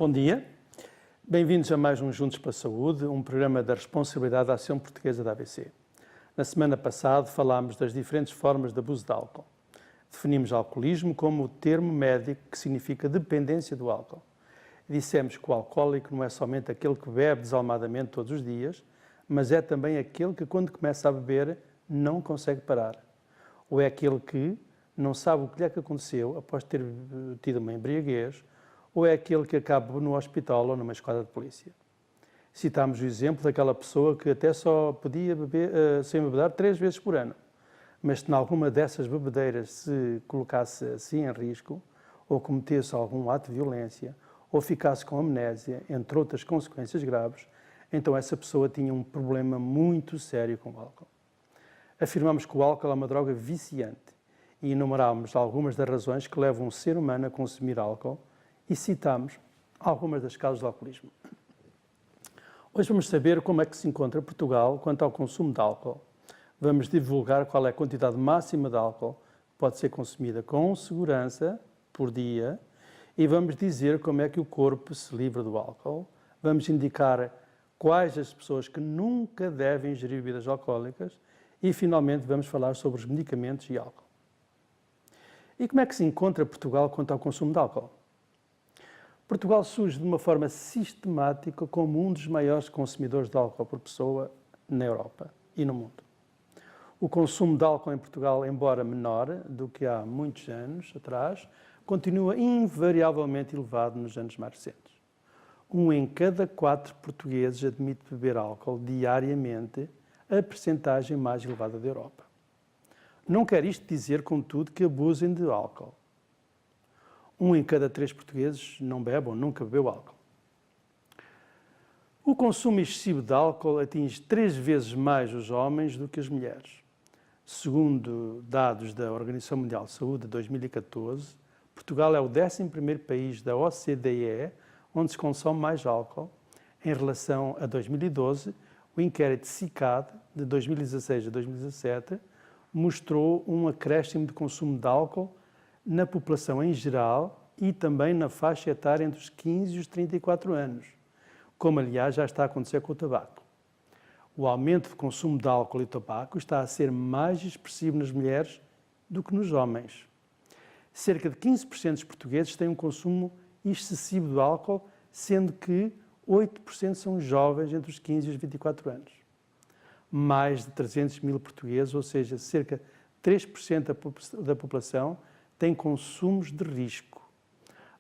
Bom dia, bem-vindos a mais um Juntos para a Saúde, um programa da responsabilidade da Ação Portuguesa da ABC. Na semana passada falámos das diferentes formas de abuso de álcool. Definimos alcoolismo como o termo médico que significa dependência do álcool. Dissemos que o alcoólico não é somente aquele que bebe desalmadamente todos os dias, mas é também aquele que, quando começa a beber, não consegue parar. Ou é aquele que não sabe o que lhe é que aconteceu após ter tido uma embriaguez, ou é aquele que acaba no hospital ou numa esquadra de polícia. Citámos o exemplo daquela pessoa que até só podia beber, sem beber 3 vezes por ano, mas se em alguma dessas bebedeiras se colocasse assim em risco, ou cometesse algum ato de violência, ou ficasse com amnésia, entre outras consequências graves, então essa pessoa tinha um problema muito sério com o álcool. Afirmamos que o álcool é uma droga viciante e enumerámos algumas das razões que levam um ser humano a consumir álcool e citámos algumas das causas do alcoolismo. Hoje vamos saber como é que se encontra Portugal quanto ao consumo de álcool. Vamos divulgar qual é a quantidade máxima de álcool que pode ser consumida com segurança por dia e vamos dizer como é que o corpo se livra do álcool. Vamos indicar quais as pessoas que nunca devem ingerir bebidas alcoólicas e, finalmente, vamos falar sobre os medicamentos e álcool. E como é que se encontra Portugal quanto ao consumo de álcool? Portugal surge de uma forma sistemática como um dos maiores consumidores de álcool por pessoa na Europa e no mundo. O consumo de álcool em Portugal, embora menor do que há muitos anos atrás, continua invariavelmente elevado nos anos mais recentes. 1 em cada 4 portugueses admite beber álcool diariamente, a percentagem mais elevada da Europa. Não quer isto dizer, contudo, que abusem de álcool. 1 em cada 3 portugueses não bebe ou nunca bebeu álcool. O consumo excessivo de álcool atinge 3 vezes mais os homens do que as mulheres. Segundo dados da Organização Mundial de Saúde de 2014, Portugal é o 11º país da OCDE onde se consome mais álcool. Em relação a 2012, o inquérito SICAD, de 2016 a 2017, mostrou um acréscimo de consumo de álcool na população em geral e também na faixa etária entre os 15 e os 34 anos, como aliás já está a acontecer com o tabaco. O aumento de consumo de álcool e tabaco está a ser mais expressivo nas mulheres do que nos homens. Cerca de 15% dos portugueses têm um consumo excessivo de álcool, sendo que 8% são jovens entre os 15 e os 24 anos. Mais de 300 mil portugueses, ou seja, cerca de 3% da população, têm consumos de risco.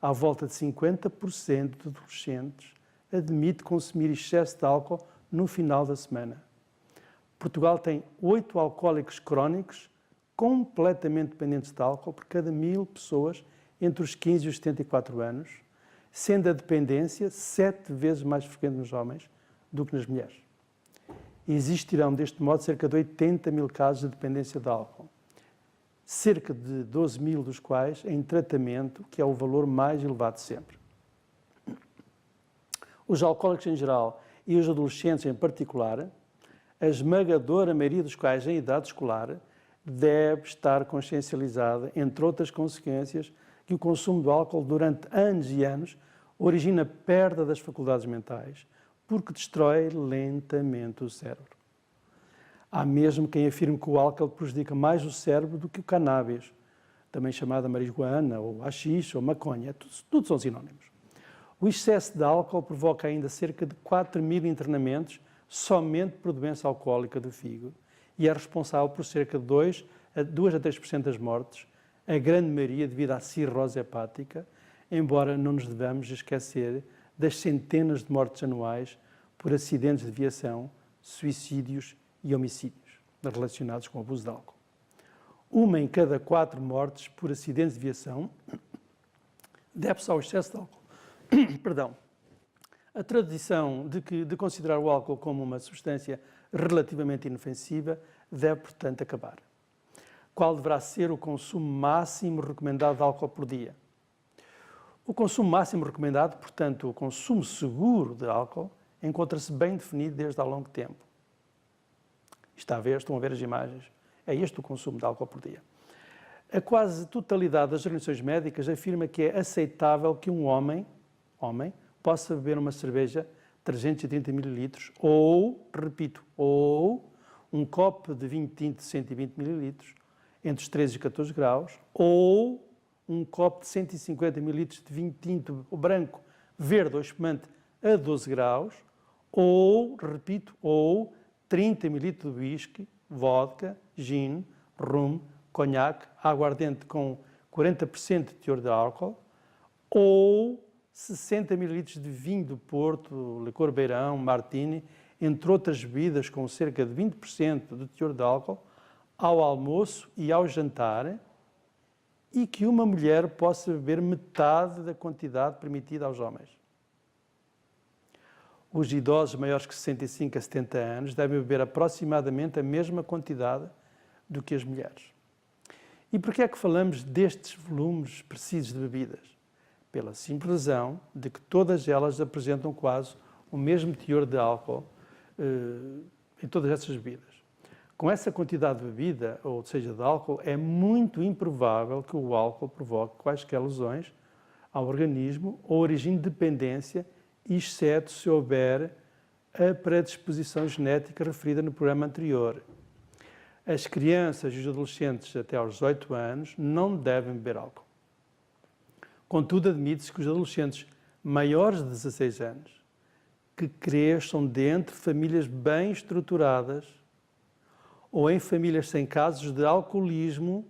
À volta de 50% de adolescentes admite consumir excesso de álcool no final da semana. Portugal tem 8 alcoólicos crónicos completamente dependentes de álcool por cada 1000 pessoas entre os 15 e os 74 anos, sendo a dependência 7 vezes mais frequente nos homens do que nas mulheres. Existirão, deste modo, cerca de 80 mil casos de dependência de álcool, cerca de 12 mil dos quais em tratamento, que é o valor mais elevado de sempre. Os alcoólicos em geral e os adolescentes em particular, a esmagadora maioria dos quais em idade escolar, deve estar consciencializada, entre outras consequências, que o consumo de álcool durante anos e anos origina perda das faculdades mentais, porque destrói lentamente o cérebro. Há mesmo quem afirme que o álcool prejudica mais o cérebro do que o cannabis, também chamada marihuana, ou haxixe, ou maconha, tudo são sinónimos. O excesso de álcool provoca ainda cerca de 4 mil internamentos somente por doença alcoólica do fígado e é responsável por cerca de 2 a 3% das mortes, a grande maioria devido à cirrose hepática, embora não nos devamos esquecer das centenas de mortes anuais por acidentes de viação, suicídios e homicídios relacionados com o abuso de álcool. 1 em cada 4 mortes por acidentes de viação deve-se ao excesso de álcool. Perdão. A tradição de considerar o álcool como uma substância relativamente inofensiva deve, portanto, acabar. Qual deverá ser o consumo máximo recomendado de álcool por dia? O consumo máximo recomendado, portanto, o consumo seguro de álcool, encontra-se bem definido desde há longo tempo. Estão a ver as imagens. É este o consumo de álcool por dia. A quase totalidade das organizações médicas afirma que é aceitável que um homem possa beber uma cerveja 330 ml ou, repito, ou um copo de vinho tinto de 120 ml entre os 13 e 14 graus, ou um copo de 150 ml de vinho tinto branco, verde ou espumante a 12 graus, ou, repito, ou 30 ml de whisky, vodka, gin, rum, conhaque, aguardente com 40% de teor de álcool, ou 60 ml de vinho do Porto, licor beirão, martini, entre outras bebidas com cerca de 20% de teor de álcool, ao almoço e ao jantar, e que uma mulher possa beber metade da quantidade permitida aos homens. Os idosos maiores que 65 a 70 anos devem beber aproximadamente a mesma quantidade do que as mulheres. E por que é que falamos destes volumes precisos de bebidas? Pela simples razão de que todas elas apresentam quase o mesmo teor de álcool em todas essas bebidas. Com essa quantidade de bebida, ou seja, de álcool, é muito improvável que o álcool provoque quaisquer lesões ao organismo ou origine dependência, exceto se houver a predisposição genética referida no programa anterior. As crianças e os adolescentes até aos 18 anos não devem beber álcool. Contudo, admite-se que os adolescentes maiores de 16 anos, que cresçam dentro de famílias bem estruturadas ou em famílias sem casos de alcoolismo,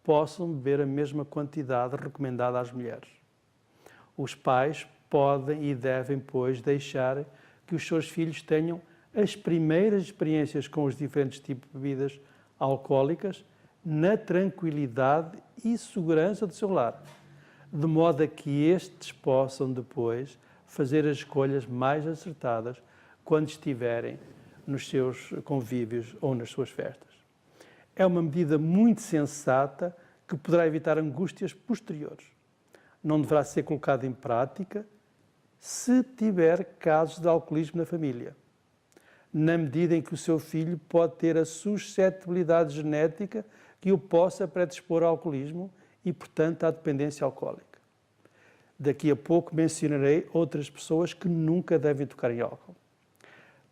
possam beber a mesma quantidade recomendada às mulheres. Os pais podem e devem, pois, deixar que os seus filhos tenham as primeiras experiências com os diferentes tipos de bebidas alcoólicas na tranquilidade e segurança do seu lar, de modo a que estes possam depois fazer as escolhas mais acertadas quando estiverem nos seus convívios ou nas suas festas. É uma medida muito sensata que poderá evitar angústias posteriores. Não deverá ser colocada em prática se tiver casos de alcoolismo na família, na medida em que o seu filho pode ter a suscetibilidade genética que o possa predispor ao alcoolismo e, portanto, à dependência alcoólica. Daqui a pouco mencionarei outras pessoas que nunca devem tocar em álcool.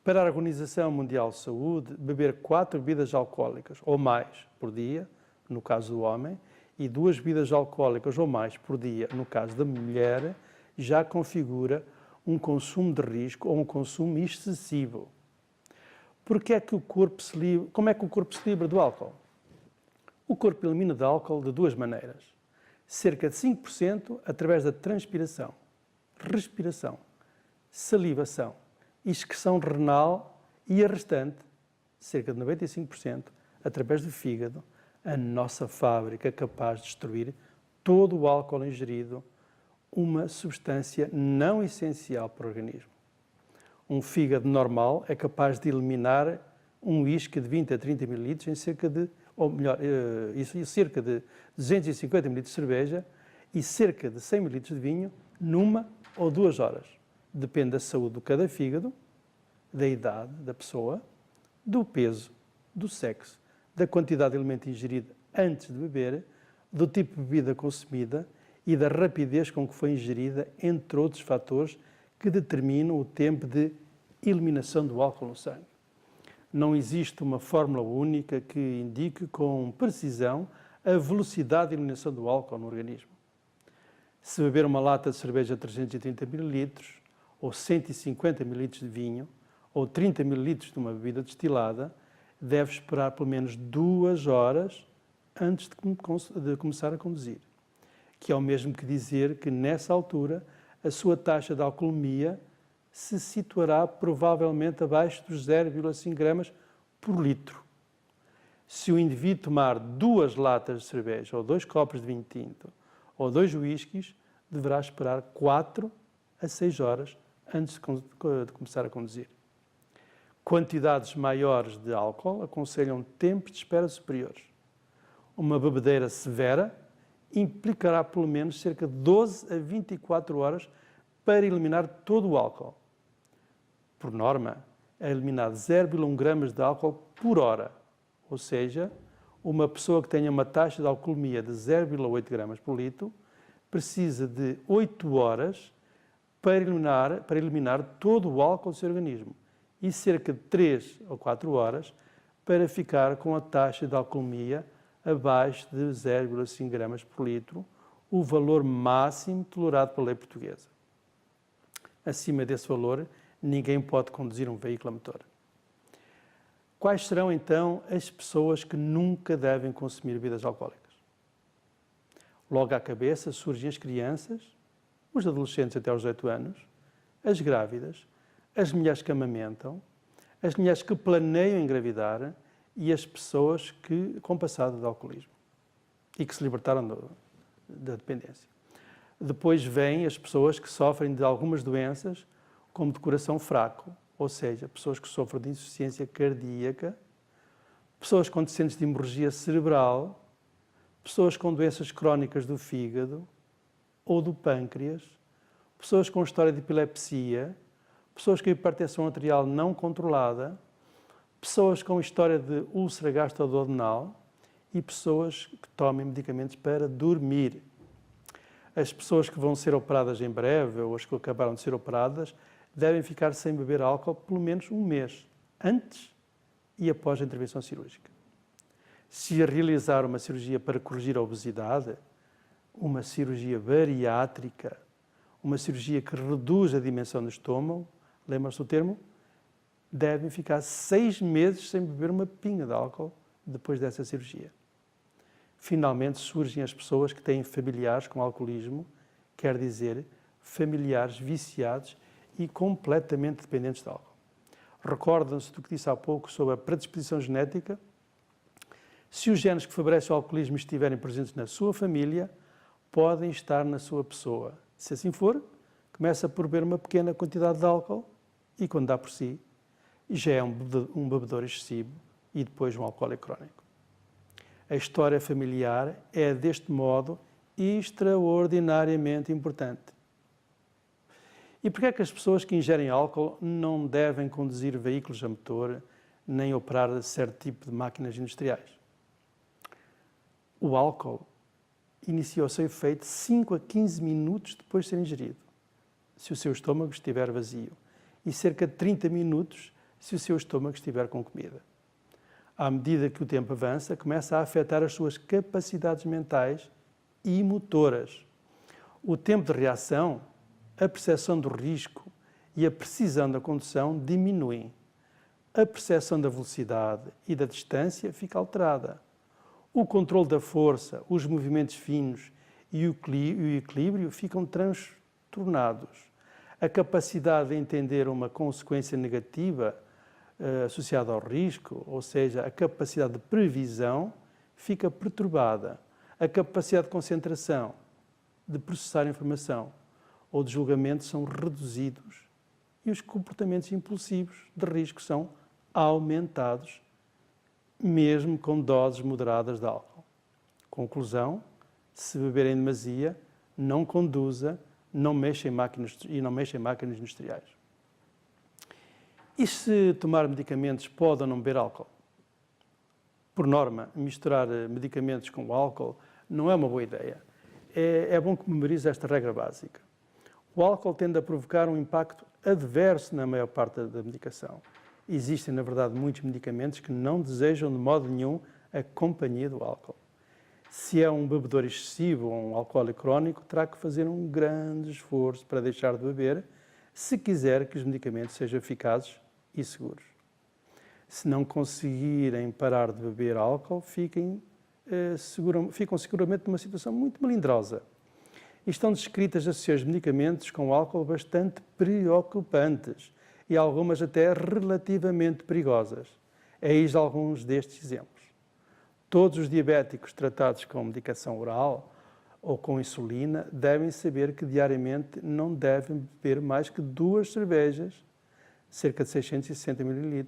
Para a Organização Mundial de Saúde, beber 4 bebidas alcoólicas ou mais por dia, no caso do homem, e 2 bebidas alcoólicas ou mais por dia, no caso da mulher, já configura um consumo de risco ou um consumo excessivo. Como é que o corpo se livra do álcool? O corpo elimina do álcool de 2 maneiras. Cerca de 5% através da transpiração, respiração, salivação, excreção renal e a restante, cerca de 95%, através do fígado, a nossa fábrica capaz de destruir todo o álcool ingerido, uma substância não essencial para o organismo. Um fígado normal é capaz de eliminar um whisky de 20 a 30 ml em cerca de 250 ml de cerveja e cerca de 100 ml de vinho numa ou 2 horas. Depende da saúde de cada fígado, da idade da pessoa, do peso, do sexo, da quantidade de alimento ingerido antes de beber, do tipo de bebida consumida e da rapidez com que foi ingerida, entre outros fatores que determinam o tempo de eliminação do álcool no sangue. Não existe uma fórmula única que indique com precisão a velocidade de eliminação do álcool no organismo. Se beber uma lata de cerveja de 330 ml, ou 150 ml de vinho, ou 30 ml de uma bebida destilada, deve esperar pelo menos 2 horas antes de começar a conduzir, que é o mesmo que dizer que, nessa altura, a sua taxa de alcoolemia se situará provavelmente abaixo dos 0,5 gramas por litro. Se o indivíduo tomar 2 latas de cerveja, ou 2 copos de vinho tinto, ou 2 whiskies, deverá esperar 4 a 6 horas antes de começar a conduzir. Quantidades maiores de álcool aconselham tempos de espera superiores. Uma bebedeira severa implicará pelo menos cerca de 12 a 24 horas para eliminar todo o álcool. Por norma, é eliminado 0,1 gramas de álcool por hora, ou seja, uma pessoa que tenha uma taxa de alcoolemia de 0,8 gramas por litro precisa de 8 horas para eliminar todo o álcool do seu organismo e cerca de 3 ou 4 horas para ficar com a taxa de alcoolemia abaixo de 0,5 gramas por litro, o valor máximo tolerado pela lei portuguesa. Acima desse valor, ninguém pode conduzir um veículo a motor. Quais serão, então, as pessoas que nunca devem consumir bebidas alcoólicas? Logo à cabeça surgem as crianças, os adolescentes até aos 18 anos, as grávidas, as mulheres que amamentam, as mulheres que planeiam engravidar e as pessoas com passado de alcoolismo e que se libertaram da dependência. Depois vêm as pessoas que sofrem de algumas doenças, como de coração fraco, ou seja, pessoas que sofrem de insuficiência cardíaca, pessoas com antecedentes de hemorragia cerebral, pessoas com doenças crónicas do fígado ou do pâncreas, pessoas com história de epilepsia, pessoas com hipertensão arterial não controlada, pessoas com história de úlcera gastroduodenal e pessoas que tomem medicamentos para dormir. As pessoas que vão ser operadas em breve ou as que acabaram de ser operadas devem ficar sem beber álcool pelo menos um mês, antes e após a intervenção cirúrgica. Se realizar uma cirurgia para corrigir a obesidade, uma cirurgia bariátrica, uma cirurgia que reduz a dimensão do estômago, lembra-se do termo? Devem ficar 6 meses sem beber uma pinga de álcool depois dessa cirurgia. Finalmente surgem as pessoas que têm familiares com alcoolismo, quer dizer, familiares viciados e completamente dependentes de álcool. Recordam-se do que disse há pouco sobre a predisposição genética? Se os genes que favorecem o alcoolismo estiverem presentes na sua família, podem estar na sua pessoa. Se assim for, começa por beber uma pequena quantidade de álcool e, quando dá por si, já é um bebedor excessivo e depois um alcoólico crónico. A história familiar é, deste modo, extraordinariamente importante. E por que é que as pessoas que ingerem álcool não devem conduzir veículos a motor nem operar certo tipo de máquinas industriais? O álcool inicia o seu efeito 5 a 15 minutos depois de ser ingerido, se o seu estômago estiver vazio, e cerca de 30 minutos se o seu estômago estiver com comida. À medida que o tempo avança, começa a afetar as suas capacidades mentais e motoras. O tempo de reação, a percepção do risco e a precisão da condução diminuem. A percepção da velocidade e da distância fica alterada. O controle da força, os movimentos finos e o equilíbrio ficam transtornados. A capacidade de entender uma consequência negativa associada ao risco, ou seja, a capacidade de previsão, fica perturbada. A capacidade de concentração, de processar informação ou de julgamento são reduzidos e os comportamentos impulsivos de risco são aumentados, mesmo com doses moderadas de álcool. Conclusão: se beber em demasia, não conduza, não mexa em máquinas industriais. E se tomar medicamentos pode ou não beber álcool? Por norma, misturar medicamentos com álcool não é uma boa ideia. É bom que memorize esta regra básica. O álcool tende a provocar um impacto adverso na maior parte da medicação. Existem, na verdade, muitos medicamentos que não desejam de modo nenhum a companhia do álcool. Se é um bebedor excessivo ou um alcoólico crónico, terá que fazer um grande esforço para deixar de beber, se quiser que os medicamentos sejam eficazes e seguros. Se não conseguirem parar de beber álcool, ficam seguramente numa situação muito melindrosa. E estão descritas associações de medicamentos com álcool bastante preocupantes e algumas até relativamente perigosas. Eis alguns destes exemplos. Todos os diabéticos tratados com medicação oral ou com insulina devem saber que diariamente não devem beber mais que 2 cervejas, cerca de 660 ml,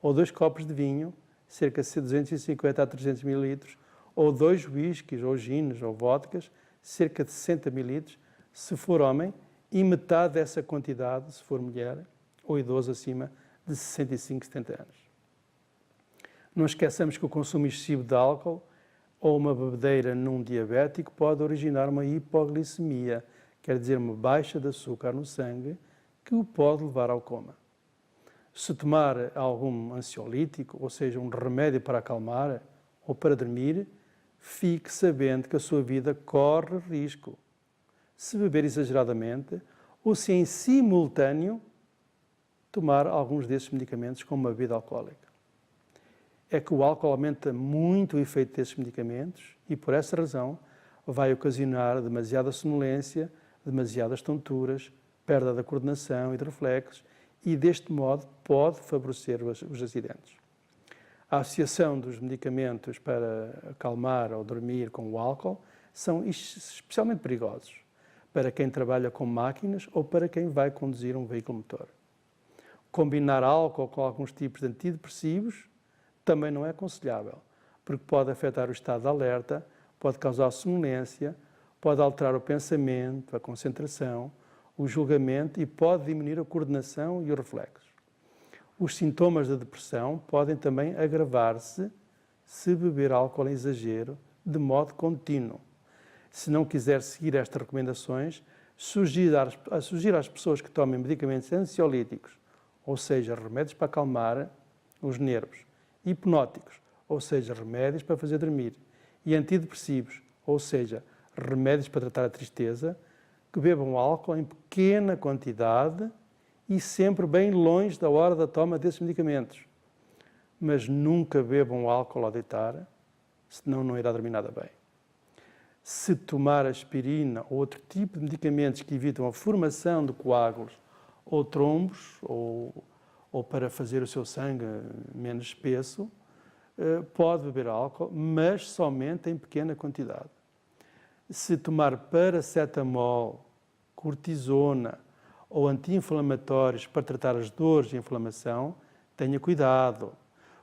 ou 2 copos de vinho, cerca de 250 a 300 ml, ou 2 whiskies, ou gins, ou vodkas, cerca de 60 ml, se for homem, e metade dessa quantidade, se for mulher, ou idoso acima de 65, 70 anos. Não esqueçamos que o consumo excessivo de álcool ou uma bebedeira num diabético pode originar uma hipoglicemia, quer dizer uma baixa de açúcar no sangue, que o pode levar ao coma. Se tomar algum ansiolítico, ou seja, um remédio para acalmar ou para dormir, fique sabendo que a sua vida corre risco. Se beber exageradamente ou se em simultâneo tomar alguns desses medicamentos como uma bebida alcoólica. É que o álcool aumenta muito o efeito desses medicamentos e, por essa razão, vai ocasionar demasiada sonolência, demasiadas tonturas, perda da coordenação e de reflexos e, deste modo, pode favorecer os acidentes. A associação dos medicamentos para acalmar ou dormir com o álcool são especialmente perigosos para quem trabalha com máquinas ou para quem vai conduzir um veículo motor. Combinar álcool com alguns tipos de antidepressivos também não é aconselhável, porque pode afetar o estado de alerta, pode causar sonolência, pode alterar o pensamento, a concentração, o julgamento e pode diminuir a coordenação e os reflexos. Os sintomas da depressão podem também agravar-se se beber álcool em exagero, de modo contínuo. Se não quiser seguir estas recomendações, sugiro às pessoas que tomem medicamentos ansiolíticos, ou seja, remédios para acalmar os nervos, hipnóticos, ou seja, remédios para fazer dormir, e antidepressivos, ou seja, remédios para tratar a tristeza, que bebam álcool em pequena quantidade e sempre bem longe da hora da toma desses medicamentos. Mas nunca bebam álcool ao deitar, senão não irá dormir nada bem. Se tomar aspirina ou outro tipo de medicamentos que evitam a formação de coágulos ou trombos, ou para fazer o seu sangue menos espesso, pode beber álcool, mas somente em pequena quantidade. Se tomar paracetamol, cortisona ou anti-inflamatórios para tratar as dores e inflamação, tenha cuidado,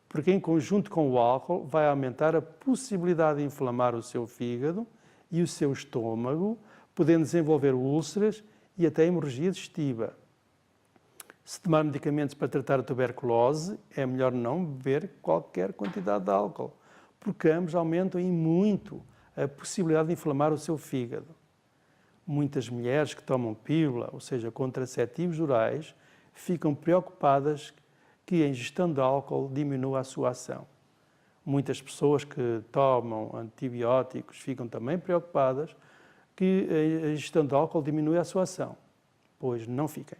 porque em conjunto com o álcool vai aumentar a possibilidade de inflamar o seu fígado e o seu estômago, podendo desenvolver úlceras e até hemorragia digestiva. Se tomar medicamentos para tratar a tuberculose, é melhor não beber qualquer quantidade de álcool, porque ambos aumentam em muito a possibilidade de inflamar o seu fígado. Muitas mulheres que tomam pílula, ou seja, contraceptivos orais, ficam preocupadas que a ingestão de álcool diminua a sua ação. Muitas pessoas que tomam antibióticos ficam também preocupadas que a ingestão de álcool diminui a sua ação. Pois não fiquem.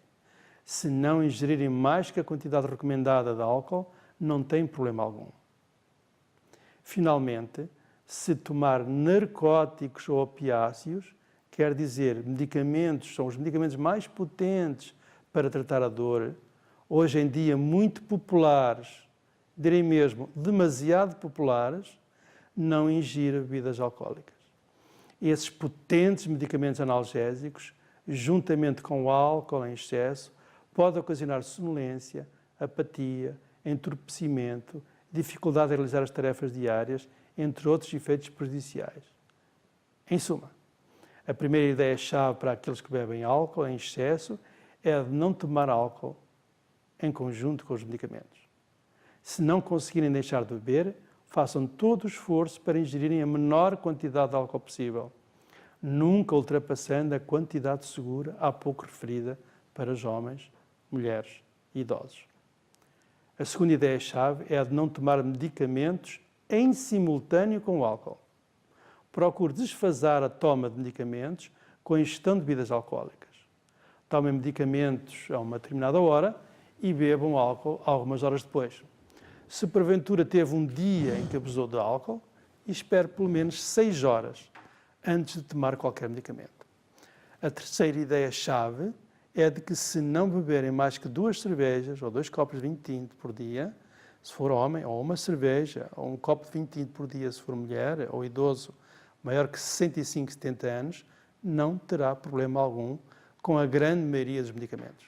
Se não ingerirem mais que a quantidade recomendada de álcool, não tem problema algum. Finalmente, se tomar narcóticos ou opiáceos, quer dizer, medicamentos, são os medicamentos mais potentes para tratar a dor, hoje em dia muito populares, direi mesmo demasiado populares, não ingira bebidas alcoólicas. Esses potentes medicamentos analgésicos, juntamente com o álcool em excesso, podem ocasionar sonolência, apatia, entorpecimento, dificuldade em realizar as tarefas diárias, entre outros efeitos prejudiciais. Em suma, a primeira ideia-chave para aqueles que bebem álcool em excesso é a de não tomar álcool em conjunto com os medicamentos. Se não conseguirem deixar de beber, façam todo o esforço para ingerirem a menor quantidade de álcool possível, nunca ultrapassando a quantidade segura há pouco referida para os homens, mulheres e idosos. A segunda ideia-chave é a de não tomar medicamentos em simultâneo com o álcool. Procure desfasar a toma de medicamentos com a ingestão de bebidas alcoólicas. Tomem medicamentos a uma determinada hora e bebam álcool algumas horas depois. Se porventura teve um dia em que abusou de álcool, espere pelo menos 6 horas antes de tomar qualquer medicamento. A terceira ideia-chave é de que se não beberem mais que 2 cervejas ou 2 copos de vinho tinto por dia, se for homem, ou uma cerveja, ou um copo de vinho tinto por dia se for mulher, ou idoso maior que 65, 70 anos, não terá problema algum com a grande maioria dos medicamentos.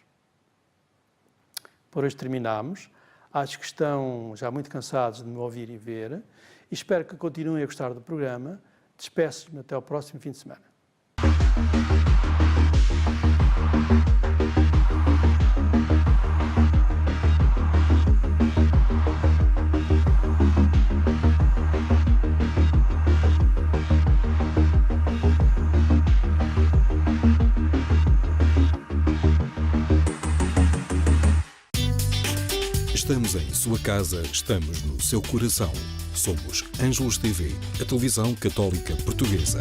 Por hoje terminamos. Acho que estão já muito cansados de me ouvir e ver. E espero que continuem a gostar do programa. Despeço-me até ao próximo fim de semana. Estamos em sua casa, estamos no seu coração. Somos Ângelos TV, a televisão católica portuguesa.